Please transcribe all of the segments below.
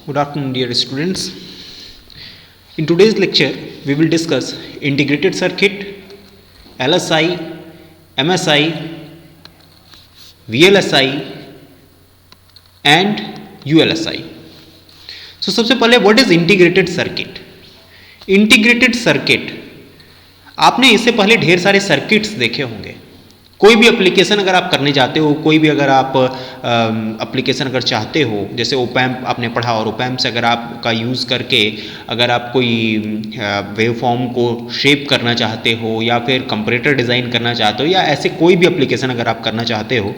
Good afternoon, dear students. In today's lecture, we will discuss integrated circuit, LSI, MSI, VLSI and ULSI. So सबसे पहले what is integrated circuit? Integrated circuit, आपने इससे पहले ढेर सारे circuits देखे होंगे. कोई भी एप्लीकेशन अगर आप करने जाते हो, कोई भी अगर आप एप्लीकेशन अगर चाहते हो, जैसे ओपैम्प आपने पढ़ा और ओपैम्प से अगर आपका यूज़ करके अगर आप कोई वेव फॉर्म को शेप करना चाहते हो या फिर कंपैरेटर डिज़ाइन करना चाहते हो या ऐसे कोई भी एप्लीकेशन अगर आप करना चाहते हो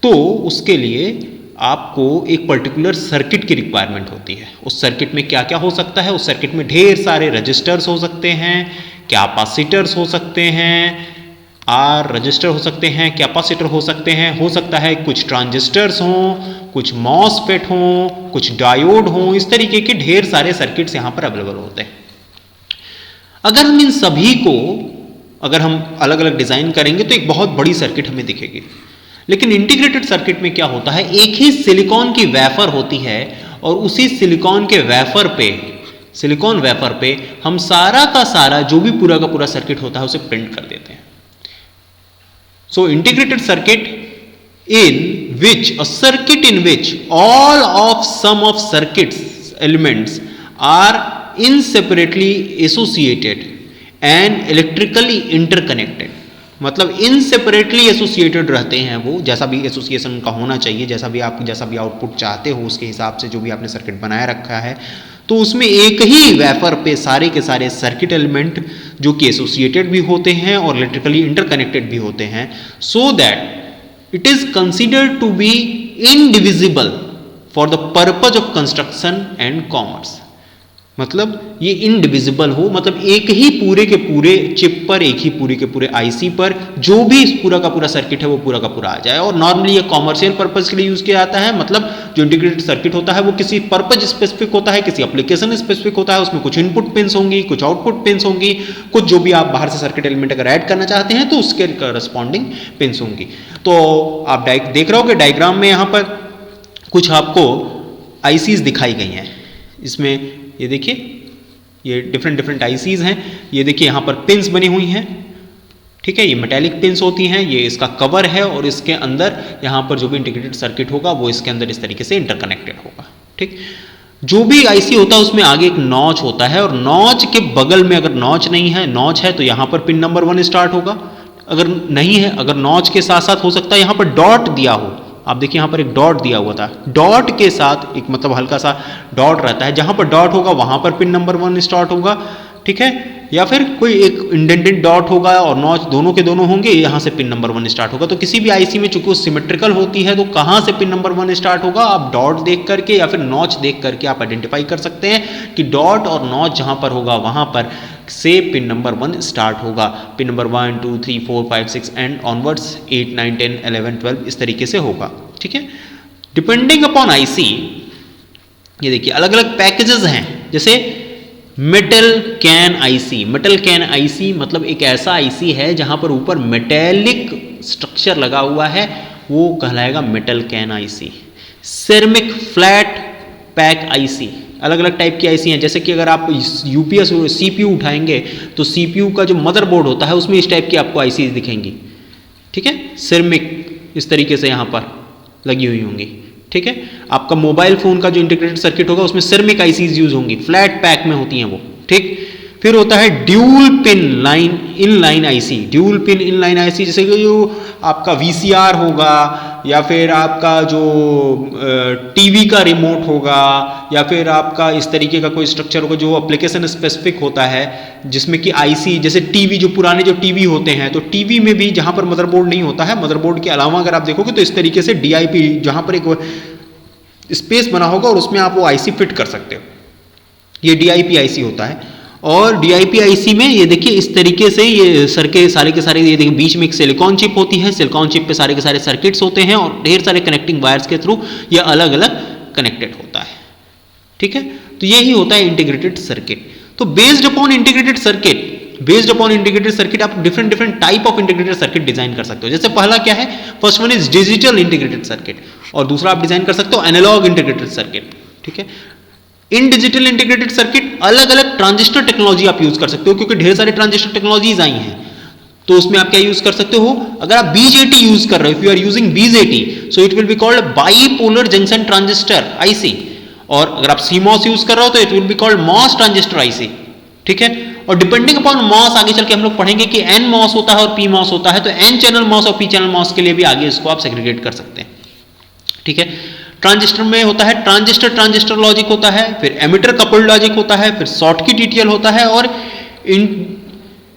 तो उसके लिए आपको एक पर्टिकुलर सर्किट की रिक्वायरमेंट होती है. उस सर्किट में क्या क्या हो सकता है? उस सर्किट में ढेर सारे रजिस्टर्स हो सकते हैं, कैपेसिटर्स हो सकते हैं, आर रजिस्टर हो सकते हैं, कैपेसिटर हो सकते हैं, हो सकता है कुछ ट्रांजिस्टर्स हों, कुछ मॉसफेट हों, कुछ डायोड हों. इस तरीके के ढेर सारे सर्किट्स यहाँ पर अवेलेबल होते हैं. अगर हम इन सभी को अगर हम अलग अलग डिज़ाइन करेंगे तो एक बहुत बड़ी सर्किट हमें दिखेगी. लेकिन इंटीग्रेटेड सर्किट में क्या होता है, एक ही सिलिकॉन की वेफर होती है और उसी सिलिकॉन के सिलिकॉन वेफर पे हम सारा का सारा जो भी पूरा का पूरा सर्किट होता है उसे प्रिंट कर देते हैं. So integrated circuit in which all of sum of circuits elements are inseparably associated and electrically interconnected. मतलब इनसेपरेटली एसोसिएटेड रहते हैं वो, जैसा भी एसोसिएशन उनका होना चाहिए, जैसा भी आउटपुट चाहते हो उसके हिसाब से जो भी आपने सर्किट बनाया रखा है, तो उसमें एक ही वेफर पे सारे के सारे सर्किट एलिमेंट जो कि एसोसिएटेड भी होते हैं और इलेक्ट्रिकली इंटरकनेक्टेड भी होते हैं, so that it is considered to be indivisible for the purpose of construction and commerce. मतलब ये इनडिविजिबल हो, मतलब एक ही पूरे के पूरे चिप पर, एक ही पूरे के पूरे आईसी पर जो भी पूरा का पूरा सर्किट है वो पूरा का पूरा आ जाए. और नॉर्मली ये कॉमर्शियल पर्पज के लिए यूज किया जाता है. मतलब जो इंटीग्रेटेड सर्किट होता है वो किसी पर्पज स्पेसिफिक होता है, किसी एप्लीकेशन स्पेसिफिक होता है. उसमें कुछ इनपुट पिन्स होंगी, कुछ आउटपुट पिन्स होंगी, कुछ जो भी आप बाहर से सर्किट एलिमेंट अगर ऐड करना चाहते हैं तो उसके करस्पॉन्डिंग पिन्स होंगी. तो आप देख रहे हो कि डायग्राम में यहाँ पर कुछ आपको आईसीज दिखाई गई हैं. इसमें ये देखिए, ये डिफरेंट आईसीज हैं. ये देखिए यहाँ पर पिन्स बनी हुई हैं, ठीक है, ये मेटेलिक पिन्स होती हैं. ये इसका कवर है और इसके अंदर यहाँ पर जो भी इंटीग्रेटेड सर्किट होगा वो इसके अंदर इस तरीके से इंटरकनेक्टेड होगा. ठीक, जो भी आईसी होता है उसमें आगे एक नॉच होता है और नॉच के बगल में अगर नॉच है तो यहाँ पर पिन नंबर 1 स्टार्ट होगा. अगर नहीं है, अगर नॉच के साथ साथ हो सकता है यहाँ पर डॉट दिया हो. आप देखिए यहाँ पर एक डॉट दिया हुआ था, डॉट के साथ एक मतलब हल्का सा डॉट रहता है. जहाँ पर डॉट होगा वहाँ पर पिन नंबर 1 स्टार्ट होगा, ठीक है. या फिर कोई एक इंडेंटेड डॉट होगा और नॉच दोनों के दोनों होंगे, यहाँ से पिन नंबर 1 स्टार्ट होगा. तो किसी भी आईसी में चूंकि वो सिमेट्रिकल होती है तो कहाँ से पिन नंबर 1 स्टार्ट होगा आप डॉट देख करके या फिर नॉच देख करके आप आइडेंटिफाई कर सकते हैं कि डॉट और नॉच जहाँ पर होगा वहाँ पर से पिन नंबर 1 स्टार्ट होगा. पिन नंबर 1 2 3 4 5 6 एंड ऑनवर्ड्स 8 9 10 11 12 इस तरीके से होगा. ठीक है, डिपेंडिंग अपॉन आईसी ये देखिए अलग अलग पैकेजेस हैं. जैसे मेटल कैन आईसी मतलब एक ऐसा आईसी है जहां पर ऊपर मेटेलिक स्ट्रक्चर लगा हुआ है, वो कहलाएगा metal can IC. Ceramic flat pack IC, अलग अलग टाइप की आईसी हैं. जैसे कि अगर आप यूपीएस सीपीयू उठाएंगे तो सीपीयू का जो मदरबोर्ड होता है उसमें इस टाइप की आपको आईसी दिखेंगी. ठीक है, सेरेमिक इस तरीके से यहाँ पर लगी हुई होंगी. ठीक है, आपका मोबाइल फोन का जो इंटीग्रेटेड सर्किट होगा उसमें सेरेमिक आईसीज यूज होंगी, फ्लैट पैक में होती हैं वो. ठीक, फिर होता है ड्यूल पिन इनलाइन आईसी, जैसे कि जो आपका वीसीआर होगा या फिर आपका जो टीवी का रिमोट होगा या फिर आपका इस तरीके का कोई स्ट्रक्चर होगा जो एप्लीकेशन स्पेसिफिक होता है, जिसमें कि आईसी जैसे टीवी, जो पुराने जो टीवी होते हैं तो टीवी में भी जहां पर मदरबोर्ड नहीं होता है, मदरबोर्ड के अलावा अगर आप देखोगे तो इस तरीके से डीआईपी जहां पर एक स्पेस बना होगा और उसमें आप वो आईसी फिट कर सकते हो. ये डीआईपी आईसी होता है. और डीआईपी आईसी में ये देखिए इस तरीके से ये सारे के सारे ये देखिए बीच में एक सिलिकॉन चिप होती है. सिलिकॉन चिप पे सारे के सारे सर्किट्स होते हैं और ढेर सारे कनेक्टिंग वायर्स के थ्रू ये अलग अलग कनेक्टेड होता है. ठीक है, तो यही होता है इंटीग्रेटेड सर्किट. तो बेस्ड अपॉन इंटीग्रेटेड सर्किट आप different type of integrated circuit design कर सकते हो. जैसे पहला क्या है, first one is digital integrated circuit और दूसरा आप डिजाइन कर सकते हो एनालॉग इंटीग्रेटेड सर्किट. ठीक है, इन डिजिटल इंटीग्रेटेड सर्किट अलग अलग ट्रांजिस्टर टेक्नोलॉजी आप यूज कर सकते हो, क्योंकि ढेर सारे ट्रांजिस्टर टेक्नोलॉजीज आई हैं। तो उसमें आप क्या यूज कर सकते हो, अगर आप बीजेटी यूज कर रहे हो, if you are using BJT, so it will be called bipolar junction transistor IC. और अगर आप सीमॉस यूज कर रहे हो तो it will be called MOS transistor IC, ठीक है। और डिपेंडिंग अपॉन मॉस आगे चल के हम लोग पढ़ेंगे कि एन मॉस होता है और पी मॉस होता है, तो एन चैनल मॉस और पी चैनल मॉस के लिए भी आगे इसको आप सेग्रीगेट कर सकते हैं, ठीक है। ट्रांजिस्टर में होता है ट्रांजिस्टर ट्रांजिस्टर लॉजिक होता है, फिर एमिटर कपल्ड लॉजिक होता है, फिर शॉर्टकी टीटीएल होता है, और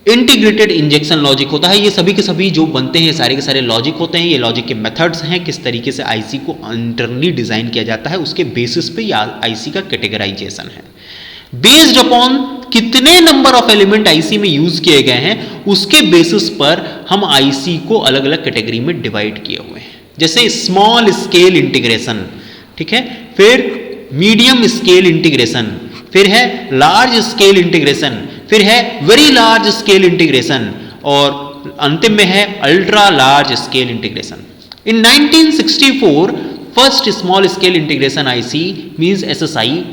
इंटीग्रेटेड इंजेक्शन लॉजिक होता है। ये सभी के सभी जो बनते हैं सारे के सारे लॉजिक होते हैं। ये लॉजिक के मेथड्स हैं, किस तरीके से आईसी को इंटरनली डिजाइन किया जाता है, उसके बेसिस पे आईसी का कैटेगराइजेशन है। बेस्ड अपॉन कितने नंबर ऑफ एलिमेंट आईसी में यूज किए गए हैं, उसके बेसिस पर हम आईसी को अलग अलग कैटेगरी में डिवाइड किए हुए हैं। जैसे स्मॉल स्केल इंटीग्रेशन, ठीक है, फिर मीडियम स्केल इंटीग्रेशन, फिर है लार्ज स्केल इंटीग्रेशन, फिर है वेरी लार्ज स्केल इंटीग्रेशन, और अंतिम में है अल्ट्रा लार्ज स्केल इंटीग्रेशन। इन 1964 first small scale integration IC means SSI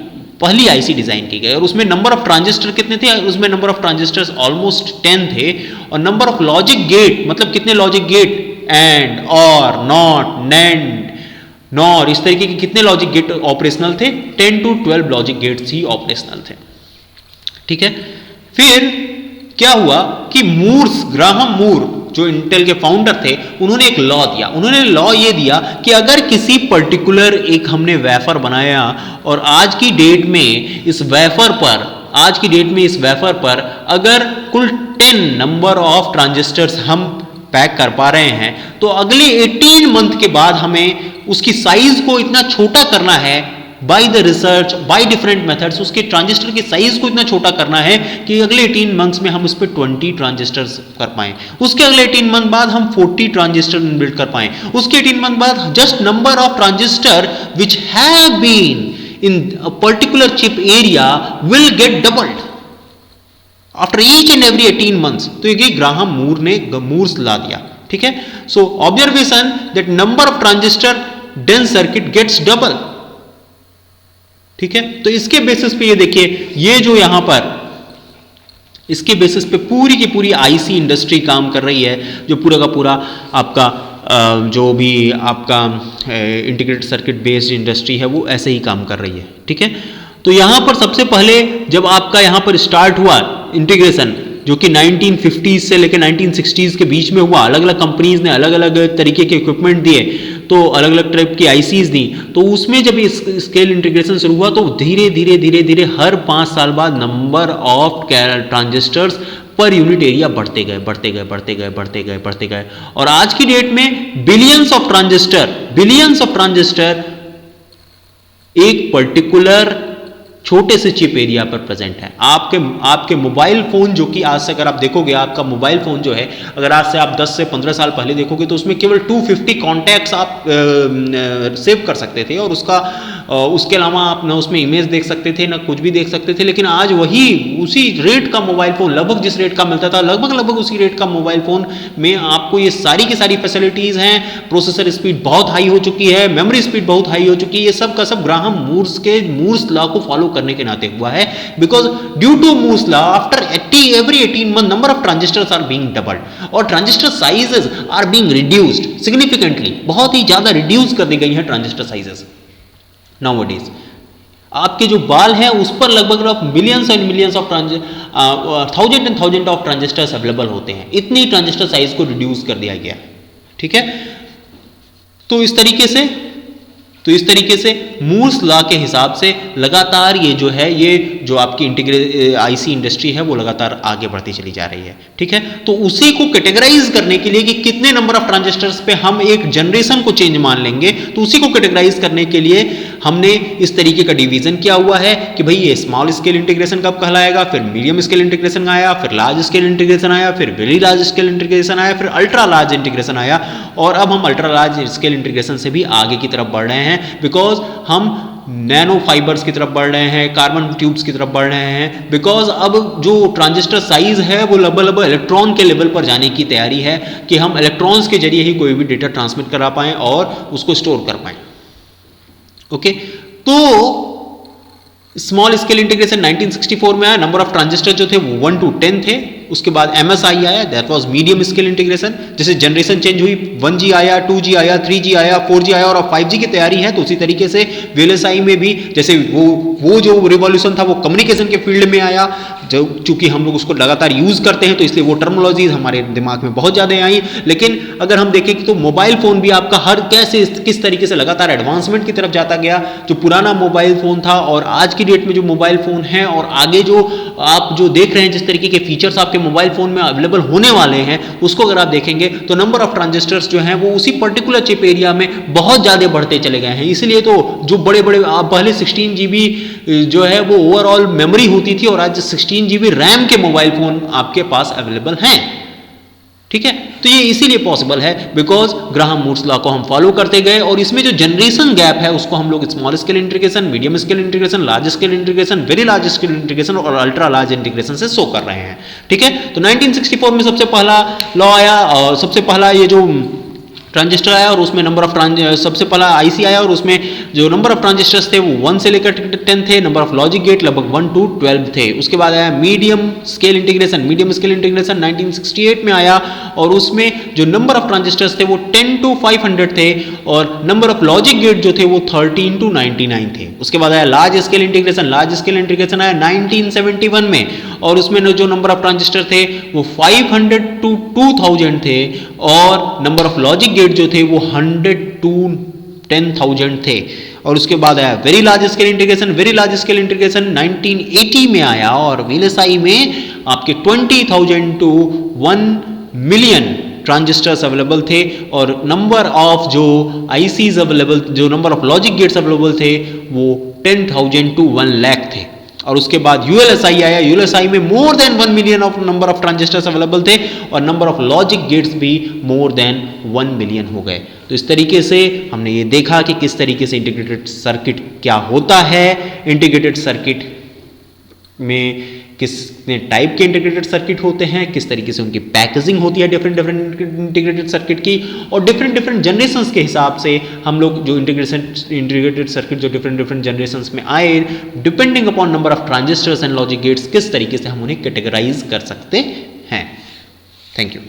पहली आईसी डिजाइन की गई, और उसमें नंबर ऑफ ट्रांजिस्टर कितने थे, उसमें नंबर ऑफ ट्रांजिस्टर्स ऑलमोस्ट 10 थे, और नंबर ऑफ लॉजिक गेट, मतलब कितने लॉजिक गेट, एंड, और, नॉट, नैंड, नॉर, इस तरीके के कितने लॉजिक गेट ऑपरेशनल थे, 10 to 12 logic gates he operational थे, ठीक है। फिर क्या हुआ कि ग्राहम मूर जो इंटेल के फाउंडर थे, उन्होंने एक लॉ दिया। उन्होंने लॉ ये दिया कि अगर किसी पर्टिकुलर एक हमने वेफर बनाया, और आज की डेट में इस वेफर पर अगर कुल 10 नंबर ऑफ ट्रांजिस्टर्स हम पैक कर पा रहे हैं, तो अगले 18 मंथ के बाद हमें उसकी साइज को इतना छोटा करना है, by the research, by different methods, उसके ट्रांजिस्टर की साइज को इतना छोटा करना है कि अगले 18 मंथ्स में हम उस पर 20 ट्रांजिस्टर्स कर पाएं, उसके अगले 18 मंथ बाद हम 40 ट्रांजिस्टर बिल्ड कर पाएं, उसके 18 मंथ बाद just number of transistor which have been in a particular chip area will get doubled after each and every 18 months. तो ये ग्राहम मूर ने मूर्स ला दिया, ठीक है। So observation that number of transistor dense circuit gates double, ठीक है। तो इसके बेसिस पे ये देखिए, ये जो यहां पर इसके बेसिस पे पूरी की पूरी आईसी इंडस्ट्री काम कर रही है, जो पूरा का पूरा आपका जो भी आपका इंटीग्रेटेड सर्किट बेस्ड इंडस्ट्री है वो ऐसे ही काम कर रही है, ठीक है। तो यहां पर सबसे पहले जब आपका यहां पर स्टार्ट हुआ इंटीग्रेशन, जो कि 1950s से लेकर 1960s के बीच में हुआ, अलग अलग कंपनीज ने अलग अलग तरीके के इक्विपमेंट दिए, तो अलग अलग टाइप की आईसीज दी, तो उसमें जब स्केल इंटीग्रेशन शुरू हुआ, तो धीरे धीरे धीरे धीरे हर 5 साल बाद number of transistors per unit area बढ़ते गए, और आज की डेट में बिलियंस ऑफ ट्रांजिस्टर एक पर्टिकुलर छोटे से चिप एरिया पर प्रेजेंट है। आपके मोबाइल फोन, जो कि आज से अगर आप देखोगे, आपका मोबाइल फोन जो है, अगर आज से आप 10 से 15 साल पहले देखोगे, तो उसमें केवल 250 कॉन्टैक्ट्स आप सेव कर सकते थे, और उसके अलावा आप ना उसमें इमेज देख सकते थे, ना कुछ भी देख सकते थे। लेकिन आज उसी रेट का मोबाइल फोन, लगभग जिस रेट का मिलता था, लगभग उसी रेट का मोबाइल फोन में आपको ये सारी की सारी फैसिलिटीज हैं। प्रोसेसर स्पीड बहुत हाई हो चुकी है, मेमोरी स्पीड बहुत हाई हो चुकी है। ये सब का सब ग्राहम मूर्स लॉ को फॉलो करने के नाते हुआ है, because due to Moore's law after every 18 month number of transistors are being doubled, और transistor sizes are being reduced significantly, बहुत ही ज्यादा रिड्यूस कर दी गई है ट्रांजिस्टर साइजेस नाउअडेज। आपके जो बाल हैं उस पर लगभग millions and millions of thousand of transistors available होते हैं। इतनी ट्रांजिस्टर साइज को रिड्यूस कर दिया गया, ठीक है। तो इस तरीके से मूर्स लॉ के हिसाब से लगातार ये जो आपकी आईसी इंडस्ट्री है वो लगातार आगे बढ़ती चली जा रही है, ठीक है। तो उसी को कैटेगराइज करने के लिए कि कितने नंबर ऑफ ट्रांजिस्टर्स पे हम एक जनरेशन को चेंज मान लेंगे, तो उसी को कैटेगराइज करने के लिए हमने इस तरीके का डिवीजन किया हुआ है कि भाई ये स्मॉल स्केल इंटीग्रेशन कब कहलाएगा, फिर मीडियम स्केल इंटीग्रेशन आया, फिर लार्ज स्केल इंटीग्रेशन आया, फिर वेरी लार्ज स्केल इंटीग्रेशन आया, फिर अल्ट्रा लार्ज इंटीग्रेशन आया, और अब हम अल्ट्रा लार्ज स्केल इंटीग्रेशन से भी आगे की तरफ बढ़ रहे हैं, बिकॉज हम नैनो फाइबर्स की तरफ बढ़ रहे हैं, कार्बन ट्यूब्स की तरफ बढ़ रहे हैं, बिकॉज अब जो ट्रांजिस्टर साइज है वो लगभग इलेक्ट्रॉन के लेवल पर जाने की तैयारी है कि हम इलेक्ट्रॉन्स के जरिए ही कोई भी डेटा ट्रांसमिट करा पाएं और उसको स्टोर कर पाएं। ओके, तो स्मॉल स्केल इंटीग्रेशन 1964 में आया, नंबर ऑफ ट्रांजिस्टर जो थे वो 1 to 10 थे। उसके बाद MSI आया, that was medium scale integration. जैसे जनरेशन चेंज हुई, 1G आया, 2G आया, 3G आया, 4G आया और अब 5G की तैयारी है, तो उसी तरीके से VLSI में भी जैसे वो जो रिवॉल्यूशन था वो कम्युनिकेशन के फील्ड में आया, जो चूंकि हम लोग उसको लगातार यूज करते हैं तो इसलिए वो टर्मोलॉजीज हमारे दिमाग में बहुत ज़्यादा आई। लेकिन अगर हम देखें तो मोबाइल फ़ोन भी आपका हर कैसे किस तरीके से लगातार एडवांसमेंट की तरफ जाता गया। जो पुराना मोबाइल फ़ोन था और आज की डेट में जो मोबाइल फ़ोन है और आगे जो आप जो देख रहे हैं जिस तरीके के फीचर्स आपके मोबाइल फ़ोन में अवेलेबल होने वाले हैं, उसको अगर आप देखेंगे तो नंबर ऑफ ट्रांजिस्टर्स जो हैं वो उसी पर्टिकुलर चिप एरिया में बहुत ज़्यादा बढ़ते चले गए हैं। इसलिए तो जो बड़े बड़े पहले 16 GB जो है वो ओवरऑल मेमोरी होती थी और आज 16 GB रैम के मोबाइल फ़ोन आपके पास अवेलेबल हैं। ठीक है, तो ये इसीलिए पॉसिबल है बिकॉज ग्राहम मूर्स लॉ को हम फॉलो करते गए और इसमें जो जनरेशन गैप है उसको हम लोग small scale integration, medium scale integration, large scale integration, very large scale integration और अल्ट्रा लार्ज इंटीग्रेशन से शो कर रहे हैं। ठीक है, तो 1964 में सबसे पहला लॉ आया और सबसे पहला ये जो ट्रांजिस्टर आया और उसमें नंबर ऑफ सबसे पहला आईसी आया और उसमें जो नंबर ऑफ ट्रांजिस्टर्स थे वो 1 से लेकर 10 थे, नंबर ऑफ लॉजिक गेट लगभग 1 to 12 थे। उसके बाद आया मीडियम स्केल इंटीग्रेशन 1968 में आया और उसमें जो नंबर ऑफ ट्रांजिस्टर्स थे वो 10 to 500 थे और नंबर ऑफ लॉजिक गेट जो थे वो 13 to 99 थे। उसके बाद आया लार्ज स्केल इंटीग्रेशन आया 1971 में और उसमें जो नंबर ऑफ ट्रांजिस्टर थे वो 500 to 2000 थे और नंबर ऑफ लॉजिक गेट जो थे वो 100 to 10,000 थे। और उसके बाद आया वेरी लार्ज स्केल इंटीग्रेशन 1980 में आया और VLSI में आपके 20,000 to 1 million ट्रांजिस्टर्स अवेलेबल थे और नंबर ऑफ जो ICs अवेलेबल, जो number of logic gates available थे वो 10,000 to 1 lakh थे। और उसके बाद ULSI आया, ULSI में more than 1 million of number of transistors available थे और नंबर ऑफ लॉजिक गेट्स भी मोर देन 1 million हो गए। तो इस तरीके से हमने ये देखा कि किस तरीके से इंटीग्रेटेड सर्किट क्या होता है, इंटीग्रेटेड सर्किट में कितने टाइप के इंटीग्रेटेड सर्किट होते हैं, किस तरीके से उनकी पैकेजिंग होती है डिफरेंट इंटीग्रेटेड सर्किट की और डिफरेंट जनरेशंस के हिसाब से हम लोग जो इंटीग्रेटेड सर्किट जो डिफरेंट जनरेशंस में आए, depending upon number of transistors and logic gates, किस तरीके से हम उन्हें कैटेगराइज कर सकते हैं। Thank you.